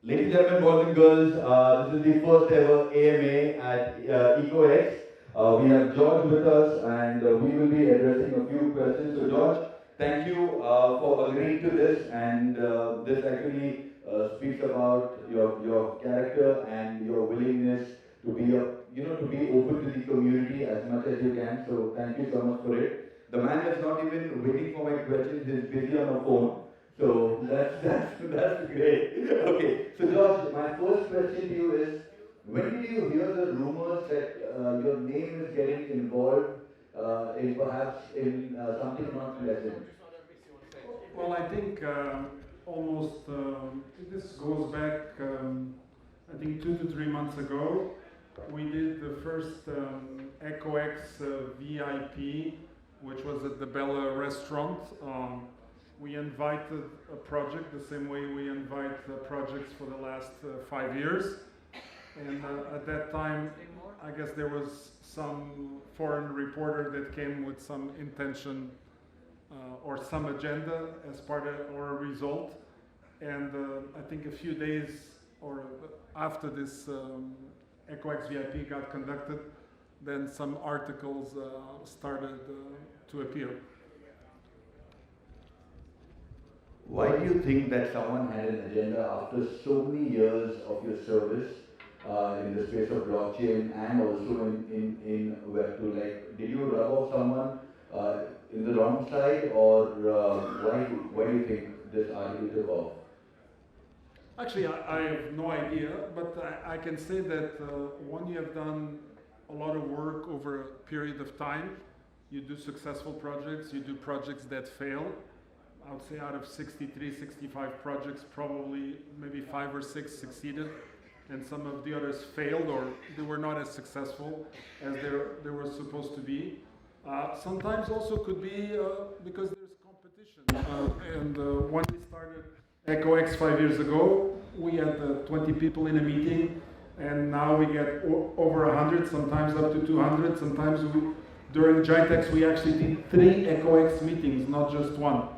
Ladies and gentlemen, boys and girls, this is the first ever AMA at EcoX. We have George with us and we will be addressing a few questions. So George, thank you for agreeing to this, and this actually speaks about your character and your willingness to be to be open to the community as much as you can. So thank you so much for it. The man is not even waiting for my questions; he's busy on a phone. So that's great. Okay, so George, my first question to you is: when did you hear the rumors that your name is getting involved in perhaps in something not pleasant? Well, I think almost this goes back. I think 2 to 3 months ago, we did the first EcoX VIP, which was at the Bella restaurant. We invited a project the same way we invite projects for the last 5 years. And at that time, I guess there was some foreign reporter that came with some intention or some agenda as part of our result. And I think a few days or after this EcoX VIP got conducted, then some articles started to appear. Why do you think that someone had an agenda after so many years of your service in the space of blockchain and also in Web2? Like, did you rub off someone in the wrong side, or why do you think this article took off? Actually, I have no idea, but I can say that when you have done a lot of work over a period of time, you do successful projects, you do projects that fail. I would say out of 63, 65 projects, probably maybe 5 or 6 succeeded, and some of the others failed, or they were not as successful as they were supposed to be. Sometimes also could be because there's competition. When we started EcoX 5 years ago, we had 20 people in a meeting, and now we get over 100, sometimes up to 200. Sometimes during GITEX we actually did 3 EcoX meetings, not just one.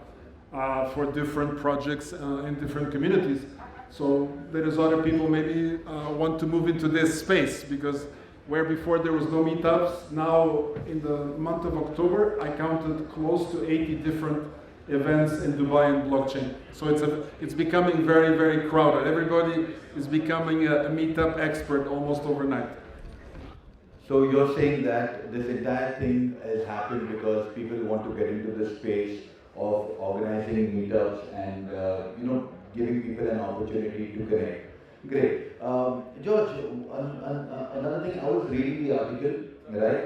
For different projects in different communities. So there is other people maybe want to move into this space, because where before there was no meetups, now in the month of October I counted close to 80 different events in Dubai and blockchain. So it's becoming very, very crowded. Everybody is becoming a meetup expert almost overnight. So you're saying that this entire thing has happened because people want to get into this space of organizing meetups and giving people an opportunity to connect. Great. George, another thing, I was reading the article, right?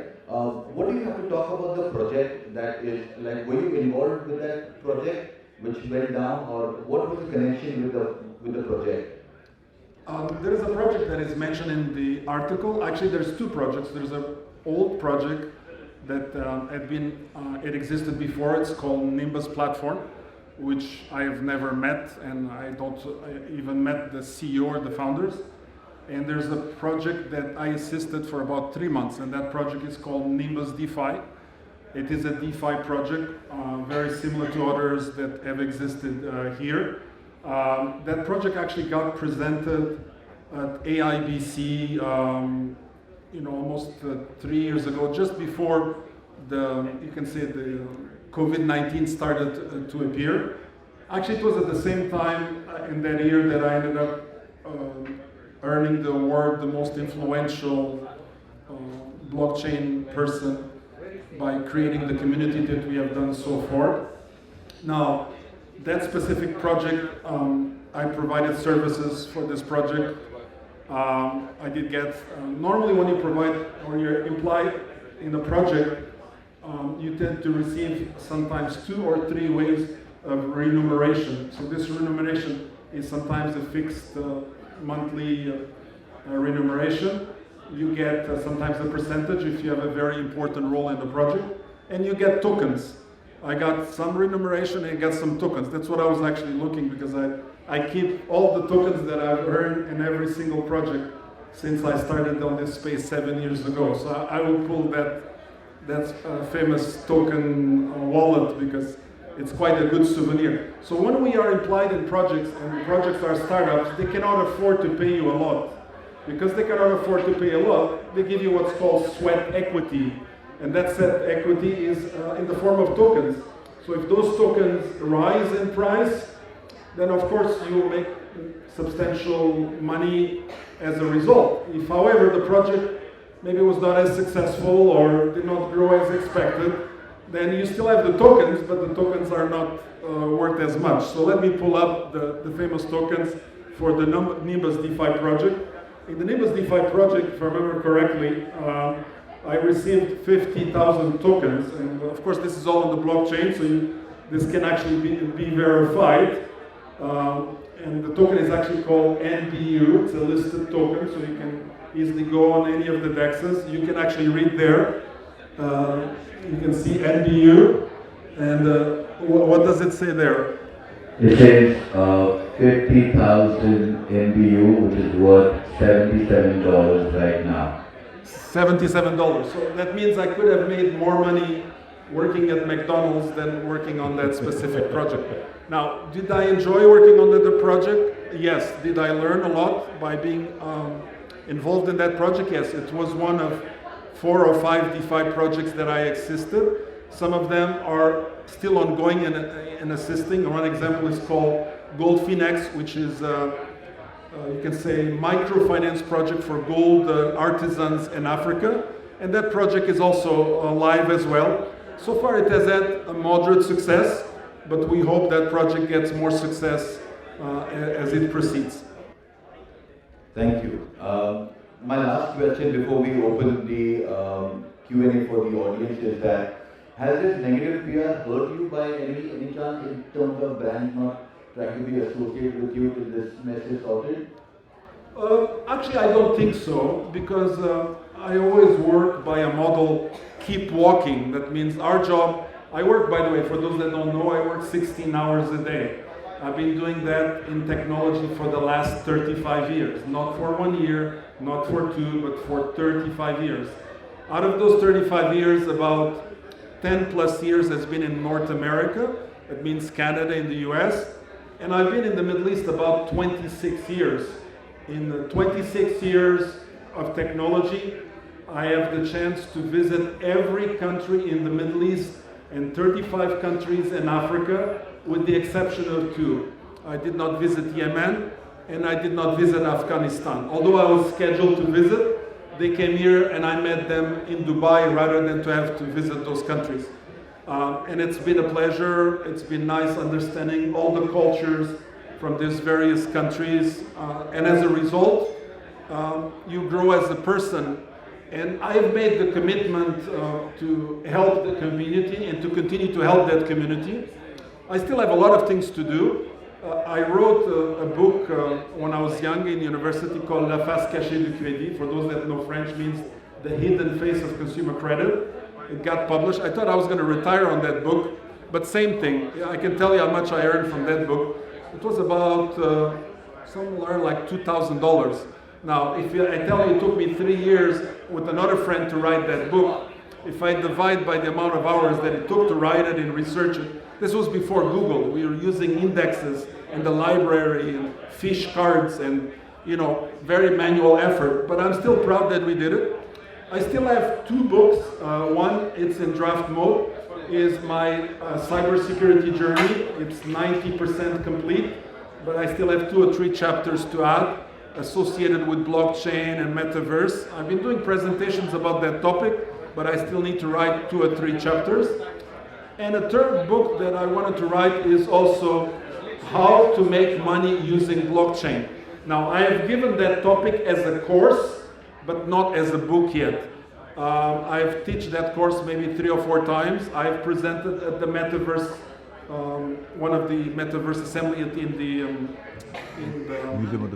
What do you have to talk about the project that is, like, were you involved with that project which went down, or what was the connection with the project? There is a project that is mentioned in the article. Actually, there's 2 projects. There's an old project that it existed before. It's called Nimbus Platform, which I have never met, and I even met the CEO or the founders. And there's a project that I assisted for about 3 months, and that project is called Nimbus DeFi. It is a DeFi project, very similar to others that have existed here. That project actually got presented at AIBC almost 3 years ago, just before the COVID-19 started to appear. Actually, it was at the same time in that year that I ended up earning the award, the most influential blockchain person, by creating the community that we have done so far. Now, that specific project, I provided services for this project. I did get, normally when you provide or you're implied in a project, you tend to receive sometimes 2 or 3 ways of remuneration. So this remuneration is sometimes a fixed monthly remuneration. You get sometimes a percentage if you have a very important role in the project, and you get tokens. I got some remuneration and I got some tokens. That's what I was actually looking, because I keep all the tokens that I've earned in every single project since I started on this space 7 years ago. So I will pull that famous token wallet, because it's quite a good souvenir. So when we are implied in projects, and projects are startups, they cannot afford to pay you a lot. Because they cannot afford to pay a lot, they give you what's called sweat equity. And that sweat equity is in the form of tokens. So if those tokens rise in price, then of course you will make substantial money as a result. If, however, the project maybe was not as successful or did not grow as expected, then you still have the tokens, but the tokens are not worth as much. So let me pull up the famous tokens for the Nimbus DeFi project. In the Nimbus DeFi project, if I remember correctly, I received 50,000 tokens, and of course this is all on the blockchain, so this can actually be verified. And the token is actually called NBU. It's a listed token, so you can easily go on any of the DEXs. You can actually read there. You can see NBU, and what does it say there? It says 50,000 NBU, which is worth $77 right now. $77. So that means I could have made more money working at McDonald's than working on that specific project. Now, did I enjoy working on the project? Yes. Did I learn a lot by being involved in that project? Yes. It was one of 4 or 5 DeFi projects that I assisted. Some of them are still ongoing and assisting. One example is called Goldfinex, which is you can say microfinance project for gold artisans in Africa, and that project is also live as well. So far it has had a moderate success, but we hope that project gets more success as it proceeds. Thank you. My last question before we open the Q&A for the audience is that, has this negative PR hurt you by any chance in terms of brands not trying to be associated with you till this mess is sorted? Actually, I don't think so, because I always work by a model, keep walking. That means our job, I work, by the way, for those that don't know, I work 16 hours a day. I've been doing that in technology for the last 35 years. Not for 1 year, not for 2, but for 35 years. Out of those 35 years, about 10 plus years has been in North America. That means Canada and the US. And I've been in the Middle East about 26 years. In the 26 years of technology, I have the chance to visit every country in the Middle East and 35 countries in Africa, with the exception of 2. I did not visit Yemen, and I did not visit Afghanistan. Although I was scheduled to visit, they came here and I met them in Dubai rather than to have to visit those countries. And it's been a pleasure. It's been nice understanding all the cultures from these various countries. And as a result, you grow as a person. And I've made the commitment to help the community and to continue to help that community. I still have a lot of things to do. I wrote a book when I was young in university called La Face Cachée du Crédit. For those that know French, means the hidden face of consumer credit. It got published. I thought I was going to retire on that book, but same thing. I can tell you how much I earned from that book. It was about somewhere like $2,000. Now, if I tell you it took me 3 years with another friend to write that book, if I divide by the amount of hours that it took to write it and research it, this was before Google. We were using indexes and the library and fish cards and, you know, very manual effort. But I'm still proud that we did it. I still have 2 books. One, it's in draft mode, is my cybersecurity journey. It's 90% complete, but I still have 2 or 3 chapters to add associated with blockchain and metaverse. I've been doing presentations about that topic, but I still need to write 2 or 3 chapters. And a third book that I wanted to write is also how to make money using blockchain. Now, I have given that topic as a course, but not as a book yet. I've taught that course maybe 3 or 4 times. I've presented at the Metaverse, one of the Metaverse Assembly in the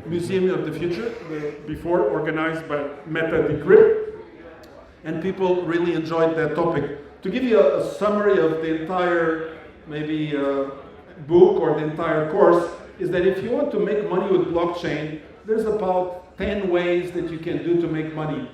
Museum of the Future, before organized by Meta Decrypt, and people really enjoyed that topic. To give you a summary of the entire maybe book or the entire course, is that if you want to make money with blockchain, there's about 10 ways that you can do to make money.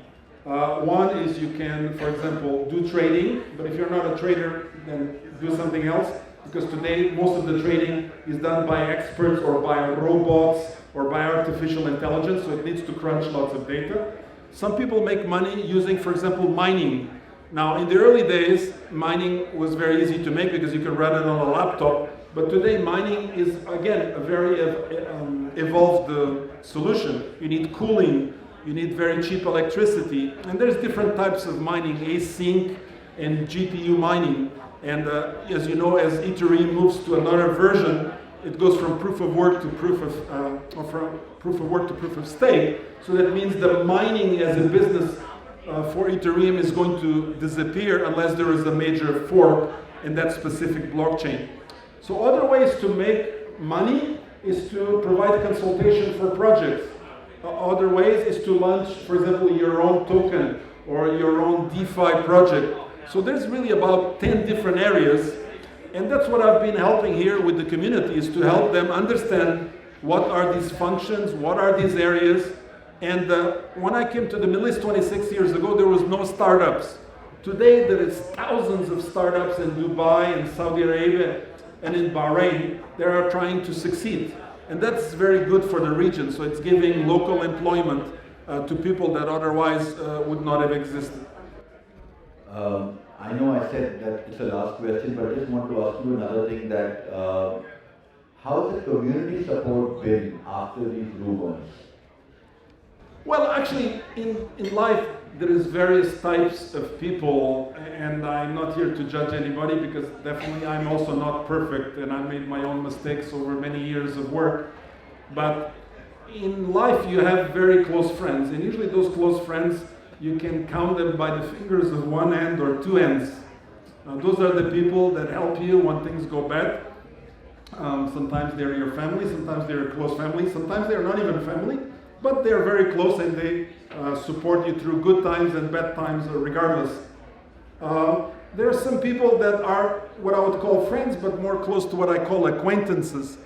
One is you can, for example, do trading, but if you're not a trader, then do something else. because today most of the trading is done by experts or by robots or by artificial intelligence, so it needs to crunch lots of data. Some people make money using, for example, mining. Now, in the early days, mining was very easy to make because you could run it on a laptop, but today mining is, again, a very evolved solution. You need cooling, you need very cheap electricity, and there's different types of mining, async and GPU mining. And as you know, as Ethereum moves to another version, it goes from proof of work to proof of stake. So that means the mining as a business for Ethereum is going to disappear unless there is a major fork in that specific blockchain. So other ways to make money is to provide consultation for projects. Other ways is to launch, for example, your own token or your own DeFi project. So there's really about 10 different areas, and that's what I've been helping here with the community, is to help them understand what are these functions, what are these areas. And when I came to the Middle East 26 years ago, there was no startups. Today there is thousands of startups in Dubai, in Saudi Arabia, and in Bahrain that are trying to succeed. And that's very good for the region, so it's giving local employment to people that otherwise would not have existed. I know I said that it's the last question, but I just want to ask you another thing, that how's the community support been after these rumors? Well, actually, in life, there is various types of people, and I'm not here to judge anybody because definitely I'm also not perfect, and I made my own mistakes over many years of work. But in life, you have very close friends, and usually those close friends, you can count them by the fingers of one hand or two hands. Those are the people that help you when things go bad. Sometimes they're your family, sometimes they're your close family, sometimes they're not even family, but they're very close and they support you through good times and bad times regardless. There are some people that are what I would call friends, but more close to what I call acquaintances.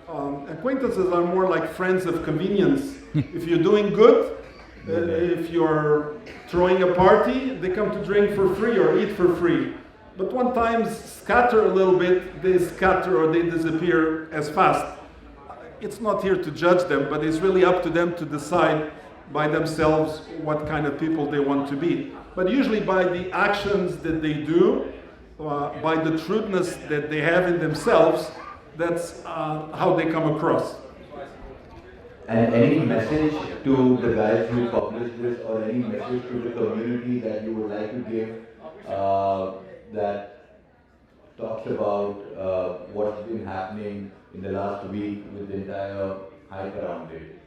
Acquaintances are more like friends of convenience. If you're doing good, if you're throwing a party, they come to drink for free or eat for free. But when times scatter a little bit, they scatter or they disappear as fast. It's not here to judge them, but it's really up to them to decide by themselves what kind of people they want to be. But usually by the actions that they do, by the truthness that they have in themselves, that's how they come across. And any message to the guys who published this, or any message to the community that you would like to give that talks about what's been happening in the last week with the entire hype around it?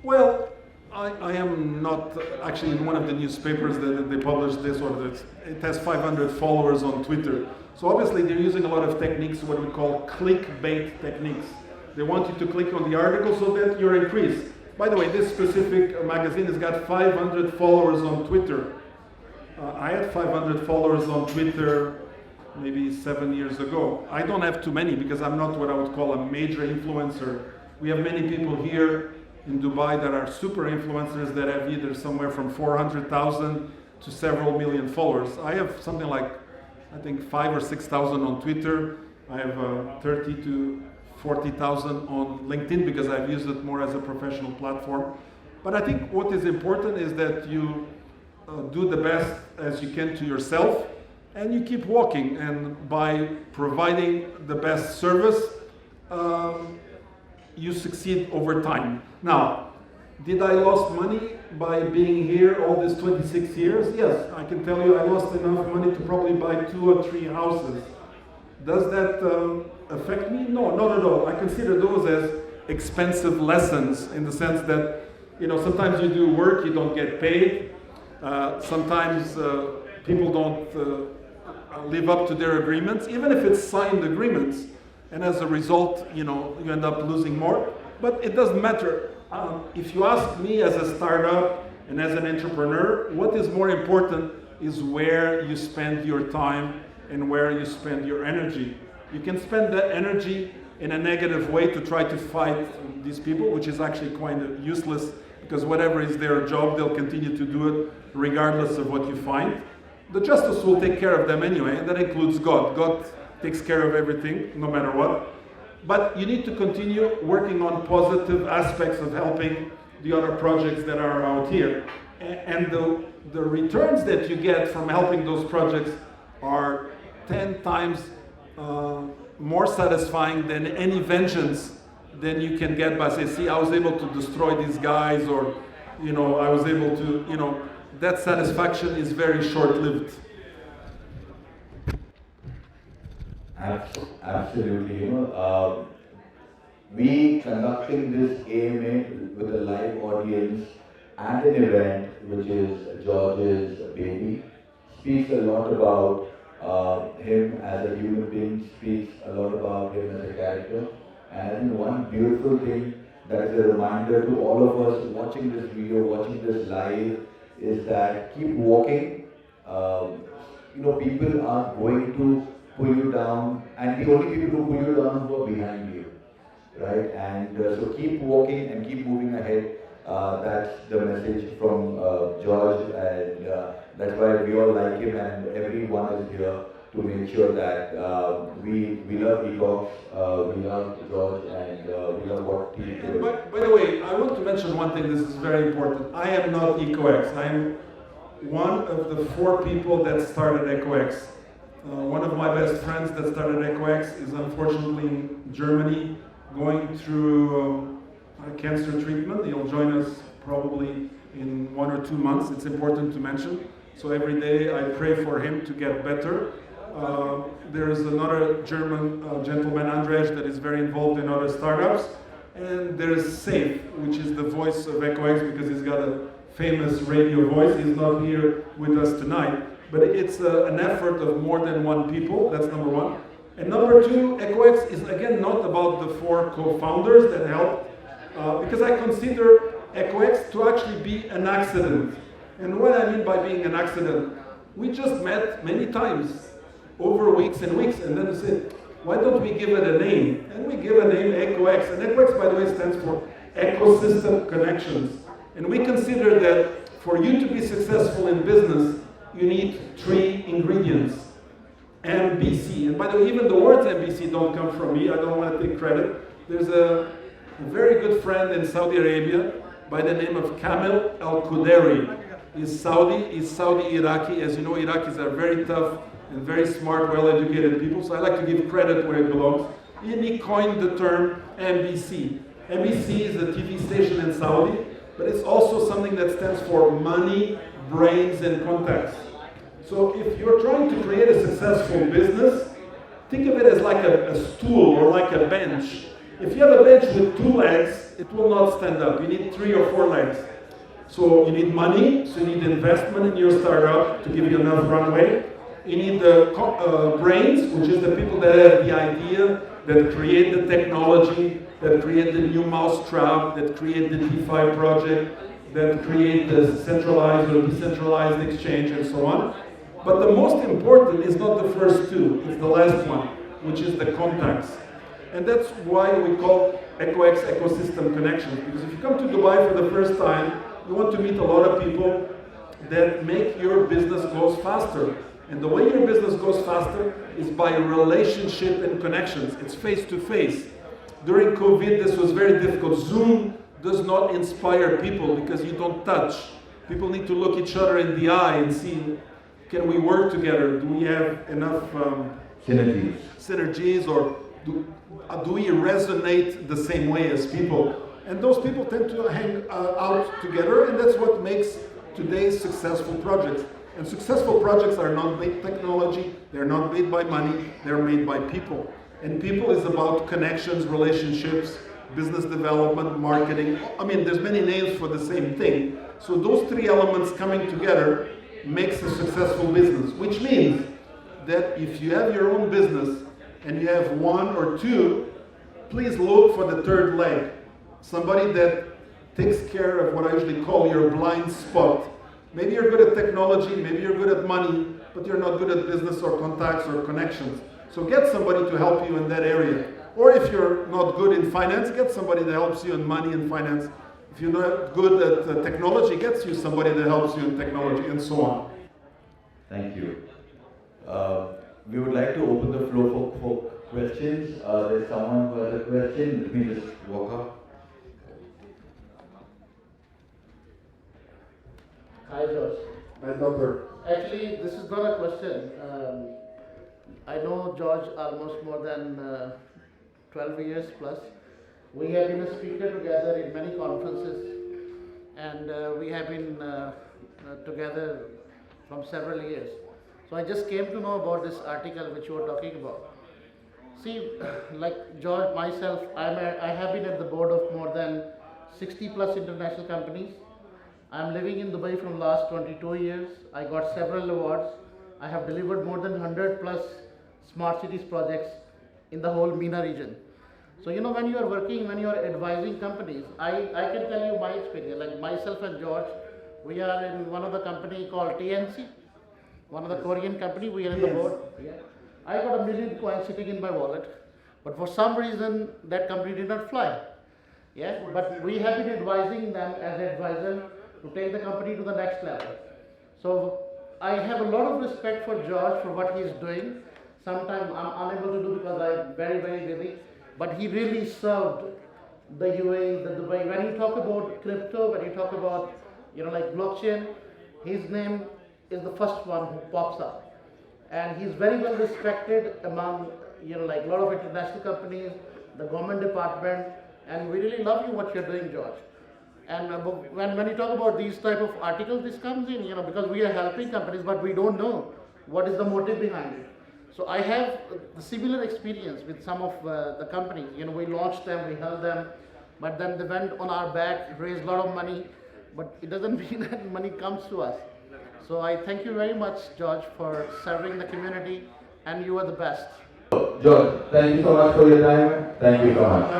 Well, I am not actually in one of the newspapers that they published this, or that it has 500 followers on Twitter. So obviously they're using a lot of techniques, what we call clickbait techniques. They want you to click on the article so that you're increased. By the way, this specific magazine has got 500 followers on Twitter. I had 500 followers on Twitter maybe 7 years ago. I don't have too many because I'm not what I would call a major influencer. We have many people here in Dubai that are super influencers that have either somewhere from 400,000 to several million followers. I have something like, I think 5,000 or 6,000 on Twitter. I have 30 to 40,000 on LinkedIn because I've used it more as a professional platform. But I think what is important is that you do the best as you can to yourself, and you keep walking, and by providing the best service, you succeed over time. Now, did I lost money by being here all these 26 years? Yes, I can tell you I lost enough money to probably buy 2 or 3 houses. Does that affect me? No, not at all. I consider those as expensive lessons in the sense that, you know, sometimes you do work, you don't get paid. Sometimes people don't live up to their agreements, even if it's signed agreements, and as a result, you know, you end up losing more. But it doesn't matter. If you ask me as a startup and as an entrepreneur, what is more important is where you spend your time and where you spend your energy. You can spend that energy in a negative way to try to fight these people, which is actually quite useless, because whatever is their job, they'll continue to do it regardless of what you find. The justice will take care of them anyway, and that includes God. God takes care of everything, no matter what. But you need to continue working on positive aspects of helping the other projects that are out here. And the returns that you get from helping those projects are 10 times more satisfying than any vengeance than you can get by saying, see, I was able to destroy these guys, or, you know, I was able to, you know, that satisfaction is very short-lived. Absolutely, you know, we conducting this AMA with a live audience at an event which is George's baby speaks a lot about him as a human being, speaks a lot about him as a character. And I think one beautiful thing that is a reminder to all of us watching this video, watching this live, is that keep walking. You know, people are going to pull you down, and the only people who pull you down who are behind you, right? And so keep walking and keep moving ahead. That's the message from George, and that's why we all like him, and everyone is here to make sure that we love EcoX, we love George, and we love what he's doing. By the way, I want to mention one thing. This is very important. I am not EcoX. I am one of the 4 people that started EcoX. One of my best friends that started EcoX is unfortunately in Germany going through cancer treatment. He'll join us probably in 1 or 2 months. It's important to mention. So every day I pray for him to get better. There is another German gentleman, Andrej, that is very involved in other startups. And there's Safe, which is the voice of EcoX because he's got a famous radio voice. He's not here with us tonight. But it's an effort of more than 1 people, that's number 1. And number 2, EcoX is again not about the 4 co-founders that helped, because I consider EcoX to actually be an accident. And what I mean by being an accident, we just met many times, over weeks and weeks, and then we said, why don't we give it a name? And we give a name, EcoX. And EcoX, by the way, stands for Ecosystem Connections. And we consider that for you to be successful in business, you need 3 ingredients. MBC. And by the way, even the words MBC don't come from me. I don't want to take credit. There's a very good friend in Saudi Arabia by the name of Kamel Al-Quderi. He's Saudi Iraqi. As you know, Iraqis are very tough and very smart, well-educated people. So I like to give credit where it belongs. And he coined the term MBC. MBC is a TV station in Saudi, but it's also something that stands for money, brains, and contacts. So if you're trying to create a successful business, think of it as like a stool or like a bench. If you have a bench with 2 legs, it will not stand up. You need 3 or 4 legs. So you need money, so you need investment in your startup to give you enough runway. You need the brains, which is the people that have the idea, that create the technology, that create the new mousetrap, that create the DeFi project, that create the centralized or decentralized exchange, and so on. But the most important is not the first 2, it's the last one, which is the contacts. And that's why we call EcoX Ecosystem Connections, because if you come to Dubai for the first time, you want to meet a lot of people that make your business go faster. And the way your business goes faster is by relationship and connections. It's face-to-face. During COVID, this was very difficult. Zoom does not inspire people because you don't touch. People need to look each other in the eye and see, can we work together? Do we have enough synergies, or do we resonate the same way as people? And those people tend to hang out together, and that's what makes today's successful projects. And successful projects are not made technology, they're not made by money, they're made by people. And people is about connections, relationships, business development, marketing. I mean, there's many names for the same thing. So those 3 elements coming together makes a successful business, which means that if you have your own business and you have 1 or 2, please look for the 3rd leg. Somebody that takes care of what I usually call your blind spot. Maybe you're good at technology, maybe you're good at money, but you're not good at business or contacts or connections. So get somebody to help you in that area. Or if you're not good in finance, get somebody that helps you in money and finance. If you're not good at technology, get you somebody that helps you in technology, and so on. Thank you. we would like to open the floor for questions. There's someone who has a question. Let me just walk up. Hi, George. My doctor. Actually, this is not a question. I know George almost more than 12 years plus. We have been a speaker together in many conferences, and we have been together from several years. So I just came to know about this article which you were talking about. See, like George, myself, I have been at the board of more than 60 plus international companies. I'm living in Dubai from last 22 years. I got several awards. I have delivered more than 100 plus smart cities projects in the whole MENA region. So when you are working, when you are advising companies, I can tell you my experience. Like myself and George, we are in one of the company called TNC, one of the Korean company. We are in the board. Yeah. I got $1 million coins sitting in my wallet, but for some reason that company did not fly. Yeah, but we have been advising them as an advisor to take the company to the next level. So I have a lot of respect for George for what he is doing. Sometimes I'm unable to do because I'm very, very busy. But he really served the UAE, the Dubai. When you talk about crypto, when you talk about like blockchain, his name is the first one who pops up. And he's very well respected among like a lot of international companies, the government department, and we really love you what you're doing, George. And when you talk about these type of articles, this comes in, because we are helping companies, but we don't know what is the motive behind it. So I have the similar experience with some of the companies. We launched them, we held them, but then they went on our back, raised a lot of money, but it doesn't mean that money comes to us. So I thank you very much, George, for serving the community, and you are the best. George, thank you so much for your time. Thank you so much.